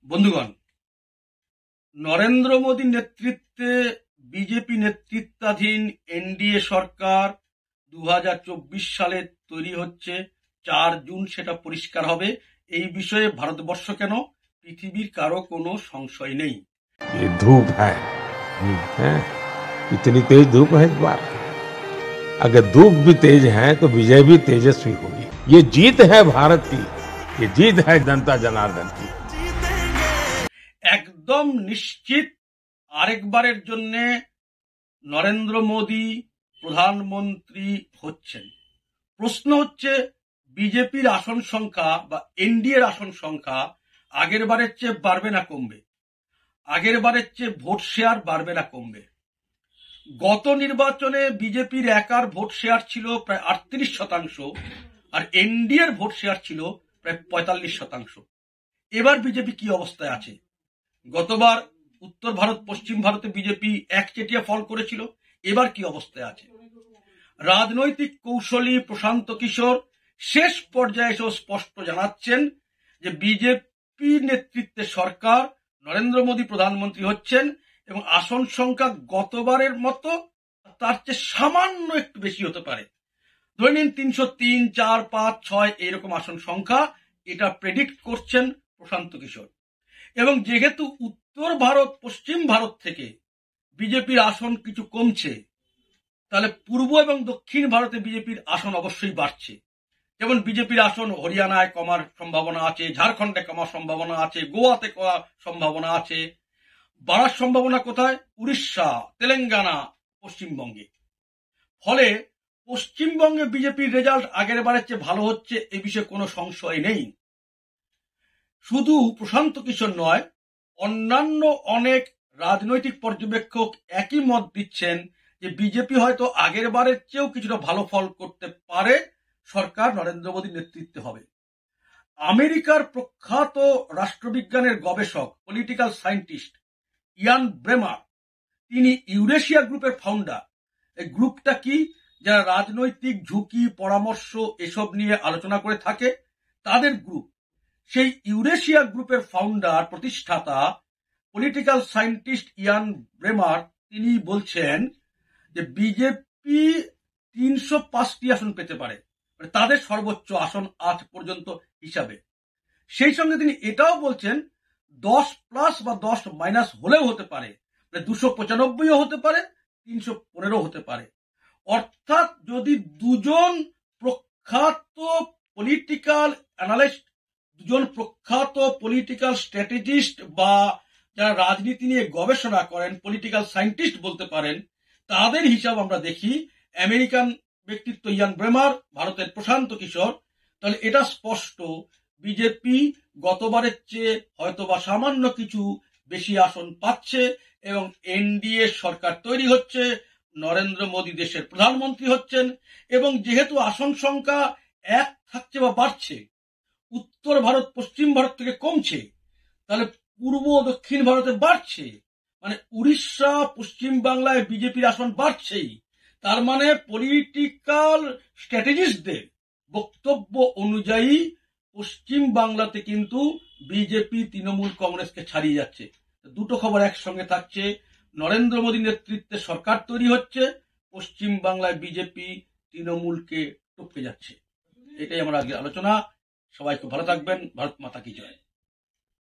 বন্ধুগণ, নরেন্দ্র মোদী নেতৃত্বে বিজেপি নেতৃত্বাধীন এনডিএ সরকার 2024 সালে তৈরি হচ্ছে। 4 জুন সেটা পরিষ্কার হবে। এই বিষয়ে ভারতবর্ষ কেন, পৃথিবীর কারো কোনো সংশয় নেই। ये धूप है, इतनी तेज धूप है इस बार। अगर धूप भी तेज है तो विजय भी तेजस्वी होगी। ये जीत है भारत की, ये जीत है जनता जनार्दन की। একদম নিশ্চিত আরেকবারের জন্য নরেন্দ্র মোদী প্রধানমন্ত্রী হচ্ছেন। প্রশ্ন হচ্ছে, বিজেপির আসন সংখ্যা বা এনডিএর আসন সংখ্যা আগের বারের চেয়ে বাড়বে না কমবে? আগের বারের চেয়ে ভোট শেয়ার বাড়বে না কমবে? গত নির্বাচনে বিজেপির একার ভোট শেয়ার ছিল প্রায় 38%, আর এনডিএর ভোট শেয়ার ছিল প্রায় 45%। এবার বিজেপি কি অবস্থায় আছে? গতবার উত্তর ভারত পশ্চিম ভারতে বিজেপি একচেটিয়া ফল করেছিল, এবার কি অবস্থায় আছে? রাজনৈতিক কৌশলী প্রশান্ত কিশোর শেষ পর্যায়ে এসেও স্পষ্ট জানাচ্ছেন যে বিজেপি নেতৃত্বে সরকার, নরেন্দ্র মোদী প্রধানমন্ত্রী হচ্ছেন এবং আসন সংখ্যা গতবারের মতো তার চেয়ে সামান্য একটু বেশি হতে পারে। ধরে নিন 303, 4, 5, 6 এইরকম আসন সংখ্যা, এটা প্রেডিক্ট করছেন প্রশান্ত কিশোর। এবং যেহেতু উত্তর ভারত পশ্চিম ভারত থেকে বিজেপির আসন কিছু কমছে, তাহলে পূর্ব এবং দক্ষিণ ভারতে বিজেপির আসন অবশ্যই বাড়ছে। যেমন বিজেপির আসন হরিয়ানায় কমার সম্ভাবনা আছে, ঝাড়খণ্ডে কমার সম্ভাবনা আছে, গোয়াতে কমার সম্ভাবনা আছে। বাড়ার সম্ভাবনা কোথায়? উড়িষ্যা, তেলেঙ্গানা, পশ্চিমবঙ্গে। ফলে পশ্চিমবঙ্গে বিজেপির রেজাল্ট আগের বারের চেয়ে ভালো হচ্ছে, এ বিষয়ে কোনো সংশয় নেই। শুধু প্রশান্ত কিশোর নয়, অন্যান্য অনেক রাজনৈতিক পর্যবেক্ষক একই মত দিচ্ছেন যে বিজেপি হয়তো আগের বারের চেয়েও কিছুটা ভালো ফল করতে পারে, সরকার নরেন্দ্র মোদীর নেতৃত্বে হবে। আমেরিকার প্রখ্যাত রাষ্ট্রবিজ্ঞানের গবেষক, পলিটিক্যাল সায়েন্টিস্ট ইয়ান ব্রেমার, তিনি ইউরেশিয়া গ্রুপের ফাউন্ডার। এই গ্রুপটা কি? যারা রাজনৈতিক ঝুঁকি, পরামর্শ এসব নিয়ে আলোচনা করে থাকে, তাদের গ্রুপ। সেই ইউরেশিয়া গ্রুপের ফাউন্ডার, প্রতিষ্ঠাতা পলিটিক্যাল সায়েন্টিস্ট ইয়ান ব্রেমার, তিনি বলছেন যে বিজেপি 305টি আসন পেতে পারে, তাদের সর্বোচ্চ আসন আজ পর্যন্ত হিসাবে। সেই সঙ্গে তিনি এটাও বলছেন 10+ বা 10- হলেও হতে পারে, 295ও হতে পারে, 315 হতে পারে। অর্থাৎ যদি দুজন প্রখ্যাত পলিটিক্যাল অ্যানালিস্ট, দুজন প্রখ্যাত পলিটিক্যাল স্ট্র্যাটেজিস্ট বা যারা রাজনীতি নিয়ে গবেষণা করেন, পলিটিক্যাল সায়েন্টিস্ট বলতে পারেন, তাদের হিসাব আমরা দেখি, আমেরিকান ব্যক্তিত্ব ইয়ান ব্রেমার, ভারতের প্রশান্ত কিশোর, তাহলে এটা স্পষ্ট বিজেপি গতবারের চেয়ে হয়তোবা সামান্য কিছু বেশি আসন পাচ্ছে এবং এনডিএ সরকার তৈরি হচ্ছে, নরেন্দ্র মোদী দেশের প্রধানমন্ত্রী হচ্ছেন। এবং যেহেতু আসন সংখ্যা এক থাকছে বা বাড়ছে, উত্তর ভারত পশ্চিম ভারত থেকে কমছে, তাহলে পূর্ব দক্ষিণ ভারতে বাড়ছে, মানে উড়িষ্যা, পশ্চিম বাংলায় বিজেপির আসন বাড়ছেই। তার মানে পলিটিক্যাল স্ট্র্যাটেজিস্টদের বক্তব্য অনুযায়ী পশ্চিম বাংলাতে কিন্তু বিজেপি তৃণমূল কংগ্রেসকে ছাড়িয়ে যাচ্ছে। দুটো খবর একসঙ্গে থাকছে, নরেন্দ্র মোদী নেতৃত্বে সরকার তৈরি হচ্ছে, পশ্চিম বাংলায় বিজেপি তৃণমূলকে টপকে যাচ্ছে। এটাই আমার আজকের আলোচনা। সবাই খুব ভালো থাকবেন। ভারত মাতা কি জয়।